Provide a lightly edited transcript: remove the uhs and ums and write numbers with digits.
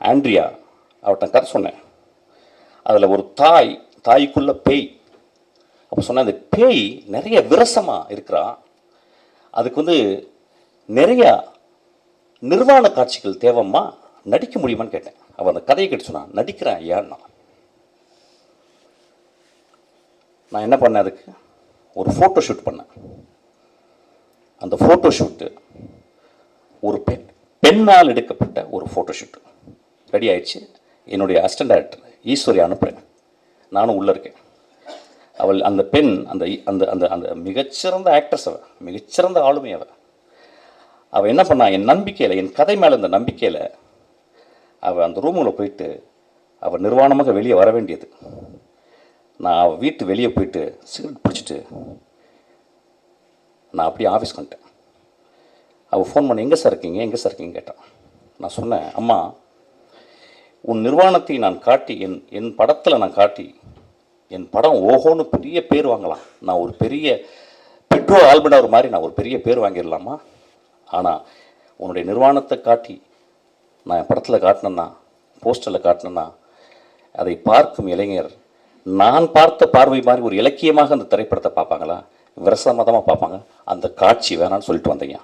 Andrea அவர்கிட்ட கதை சொன்னேன். அதில் ஒரு தாய்க்குள்ள பேய். அப்போ சொன்ன அந்த பேய் நிறைய விரசமாக இருக்கிறான், அதுக்கு நிறையா நிர்வாண காட்சிகள் தேவைம்மா, நடிக்க முடியுமான்னு கேட்டேன். அவன் அந்த கதையை கேட்டு சொன்னான், நடிக்கிறேன் ஐயான்னா. நான் என்ன பண்ணேன், அதுக்கு ஒரு ஃபோட்டோ ஷூட் பண்ணேன். அந்த ஃபோட்டோ ஷூட்டு ஒரு பெண்ணால் எடுக்கப்பட்ட ஒரு ஃபோட்டோ ஷூட்டு ரெடி ஆயிடுச்சு. என்னுடைய அசிஸ்டன்ட் டைரக்டர் ஈஸ்வரி அனுப்புகிறேன், நானும் உள்ளே இருக்கேன். அவள் அந்த பெண் அந்த அந்த அந்த அந்த மிகச்சிறந்த ஆக்ட்ரஸ், அவள் மிகச்சிறந்த ஆளுமை. அவள் என்ன பண்ணா, என் நம்பிக்கையில், என் கதை மேலே இந்த நம்பிக்கையில் அவள் அந்த ரூமில் போயிட்டு அவள் நிர்வாணமாக வெளியே வர வேண்டியது. நான் அவள் வீட்டு வெளியே போயிட்டு சிகரெட் பிடிச்சிட்டு நான் அப்படியே ஆஃபீஸ்க்கு வந்துட்டேன். அவள் ஃபோன் பண்ணி எங்கே சார் இருக்கீங்க கேட்டான். நான் சொன்னேன், அம்மா உன் நிர்வாணத்தை நான் காட்டி, என் படத்தில் நான் காட்டி, என் படம் ஓஹோன்னு பெரிய பேர் வாங்கலாம், நான் ஒரு பெரிய பெட்ரோ ஆல்பனர் மாதிரி நான் ஒரு பெரிய பேர் வாங்கிடலாமா? ஆனால் உன்னுடைய நிர்வாணத்தை காட்டி நான் என் படத்தில் காட்டினேன்னா, போஸ்டரில் காட்டினேன்னா, அதை பார்க்கும் இளைஞர் நான் பார்த்த பார்வை மாதிரி ஒரு இலக்கியமாக அந்த திரைப்படத்தை பார்ப்பாங்களா, விரசமதமாக பார்ப்பாங்க. அந்த காட்சி வேணான்னு சொல்லிட்டு வந்தீங்க.